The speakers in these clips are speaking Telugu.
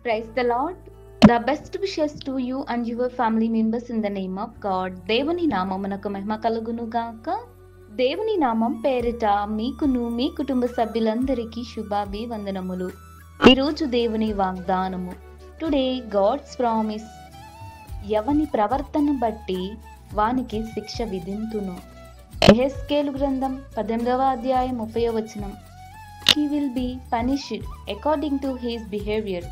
Praise the Lord. The best wishes to you and your family members in the name of God. దేవుని నామమునకు మహిమ కలుగును గాక. దేవుని నామం పేరిట మీకును మీ కుటుంబ సభ్యులందరికీ శుభాభివందనములు. ఈరోజు దేవుని వాగ్దానము. Today God's promise. ఎవని ప్రవర్తన బట్టి వానికి శిక్ష విధింతును. యెహెజ్కేలు గ్రంథం 18వ అధ్యాయం 30వ వచనం. He will be punished according to his behavior.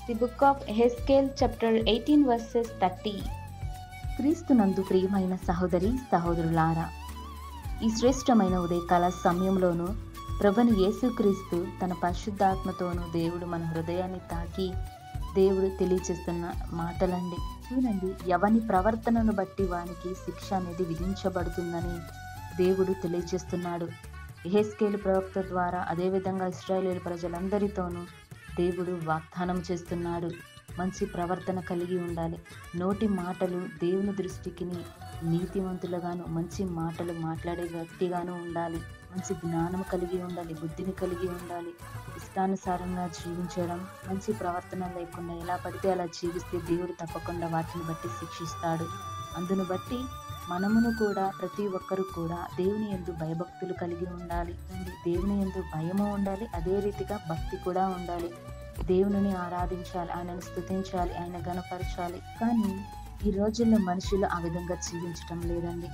The book of Yehezkel chapter 18 verses 30. క్రీస్తునందు ప్రియమైన సహోదరి సహోదరులారా, ఈ శ్రేష్టమైన ఉదయకాల సమయంలోనూ ప్రభుని యేసుక్రీస్తు తన పరిశుద్ధాత్మతోనూ దేవుడు మన హృదయాన్ని తాకి దేవుడు తెలియచేస్తున్న మాటలండి. చూడండి, ఎవని ప్రవర్తనను బట్టి వానికి శిక్ష అనేది విధించబడుతుందని దేవుడు తెలియచేస్తున్నాడు. యెహెజ్కేలు ప్రవక్త ద్వారా, అదేవిధంగా ఇశ్రాయేలు ప్రజలందరితోనూ దేవుడు వాగ్దానం చేస్తున్నాడు. మంచి ప్రవర్తన కలిగి ఉండాలి. నోటి మాటలు దేవుని దృష్టికి నీతివంతులుగాను, మంచి మాటలు మాట్లాడే వ్యక్తిగాను ఉండాలి. మంచి జ్ఞానం కలిగి ఉండాలి, బుద్ధిని కలిగి ఉండాలి. ఇష్టానుసారంగా జీవించడం, మంచి ప్రవర్తన లేకుండా ఎలా పడితే అలా జీవిస్తే దేవుడు తప్పకుండా వాటిని బట్టి శిక్షిస్తాడు. అందును బట్టి మనమును కూడా, ప్రతి ఒక్కరు కూడా దేవుని యందు భయభక్తులు కలిగి ఉండాలి. దేవుని యందు భయము ఉండాలి, అదే రీతిగా భక్తి కూడా ఉండాలి. దేవుని ఆరాధించాలి, ఆయనను స్తుతించాలి, ఆయన గణపరచాలి. కానీ ఈ రోజుల్లో మనుషులు ఆ విధంగా జీవించటం లేదండి.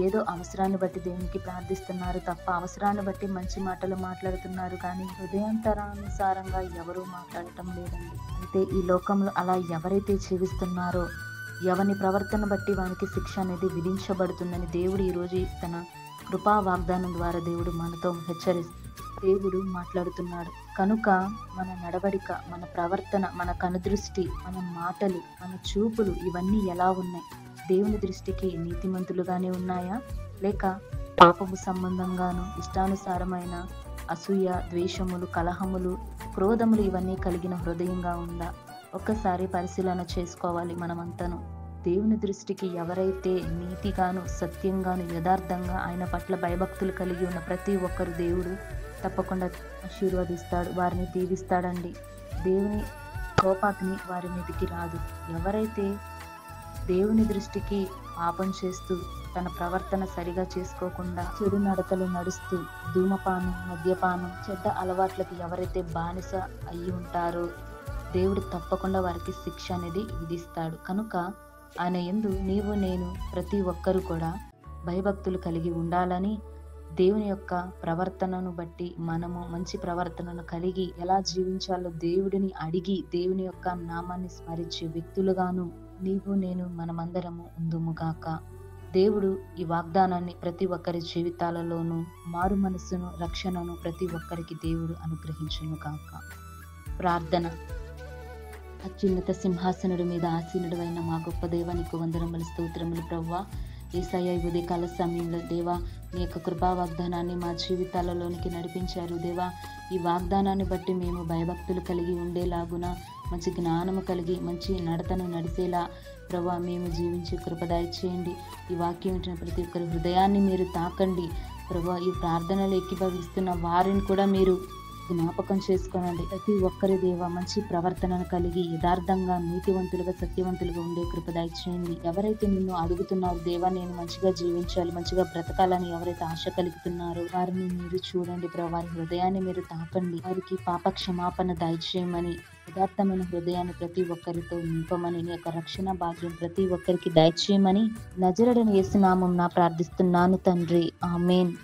ఏదో అవసరాన్ని బట్టి దేవునికి ప్రార్థిస్తున్నారు తప్ప అవసరాన్ని బట్టి మంచి మాటలు మాట్లాడుతున్నారు, కానీ హృదయాంతరానుసారంగా ఎవరూ మాట్లాడటం లేదండి. అయితే ఈ లోకంలో అలా ఎవరైతే జీవిస్తున్నారో ఎవని ప్రవర్తన బట్టి వానికి శిక్ష అనేది విధించబడుతుందని దేవుడు ఈరోజు తన కృపా వాగ్దానం ద్వారా దేవుడు మనతో దేవుడు మాట్లాడుతున్నాడు. కనుక మన నడవడిక, మన ప్రవర్తన, మన కనుదృష్టి, మన మాటలు, మన చూపులు ఇవన్నీ ఎలా ఉన్నాయి? దేవుని దృష్టికి నీతిమంతులుగానే ఉన్నాయా, లేక పాపము సంబంధంగాను, ఇష్టానుసారమైన అసూయ, ద్వేషములు, కలహములు, క్రోధములు ఇవన్నీ కలిగిన హృదయంగా ఉందా? ఒక్కసారి పరిశీలన చేసుకోవాలి మనమంతను. దేవుని దృష్టికి ఎవరైతే నీతిగాను, సత్యంగాను, యథార్థంగా ఆయన పట్ల భయభక్తులు కలిగి ఉన్న ప్రతి ఒక్కరు దేవుడు తప్పకుండా ఆశీర్వదిస్తాడు, వారిని దీవిస్తాడండి. దేవుని కోపాగ్ని వారి మీదకి రాదు. ఎవరైతే దేవుని దృష్టికి పాపం చేస్తూ తన ప్రవర్తన సరిగా చేసుకోకుండా చెడు నడతలు నడుస్తూ ధూమపానం, మద్యపానం, చెడ్డ అలవాట్లకి ఎవరైతే బానిస అయి ఉంటారో దేవుడు తప్పకుండా వారికి శిక్ష అనేది విధిస్తాడు. కనుక ఆయన యందు నీవు, నేను, ప్రతి ఒక్కరు కూడా భయభక్తులు కలిగి ఉండాలని, దేవుని యొక్క ప్రవర్తనను బట్టి మనము మంచి ప్రవర్తనను కలిగి ఎలా జీవించాలో దేవుడిని అడిగి దేవుని యొక్క నామాన్ని స్మరించే వ్యక్తులుగాను నీవు, నేను, మనమందరము ఉందుముగాక. దేవుడు ఈ వాగ్దానాన్ని ప్రతి ఒక్కరి జీవితాలలోనూ మారు మనస్సును, రక్షణను ప్రతి ఒక్కరికి దేవుడు అనుగ్రహించును గాక. ప్రార్థన. అత్యున్నత సింహాసనుడి మీద ఆసీనుడు అయిన మా గొప్ప దేవా, నీకు వందనములు, స్తోత్రములు ప్రభువా. యేసయ్య, ఈ ఉదయకాల సమయంలో దేవా నీ యొక్క కృపా వాగ్దానాన్ని మా జీవితాలలోనికి నడిపించారు దేవా. ఈ వాగ్దానాన్ని బట్టి మేము భయభక్తులు కలిగి ఉండేలాగున, మంచి జ్ఞానము కలిగి మంచి నడతను నడిచేలా ప్రభువా మేము జీవించే కృప దయచేయండి. ఈ వాక్యం వింటున్న ప్రతి ఒక్కరి హృదయాన్ని మీరు తాకండి ప్రభువా. ఈ ప్రార్థనలు ఏకీభవిస్తున్న వారిని కూడా మీరు జ్ఞాపకం చేసుకోనండి. ప్రతి ఒక్కరి దేవ మంచి ప్రవర్తనను కలిగి యథార్థంగా, నీతివంతులుగా, సత్యవంతులుగా ఉండే కృప దయచేయండి. ఎవరైతే నిన్ను అడుగుతున్నారు దేవా, నేను మంచిగా జీవించాలి, మంచిగా బ్రతకాలని ఎవరైతే ఆశ కలుగుతున్నారో వారిని మీరు చూడండి ప్రభు. వారి హృదయాన్ని మీరు తాకండి, వారికి పాప క్షమాపణ దయచేయమని, యథార్థమైన హృదయాన్ని ప్రతి ఒక్కరితో నింపమని, నీ యొక్క రక్షణ భాగ్యం ప్రతి ఒక్కరికి దయచేయమని నజరేయుడైన యేసు నామమున ప్రార్థిస్తున్నాను తండ్రి, ఆమేన్.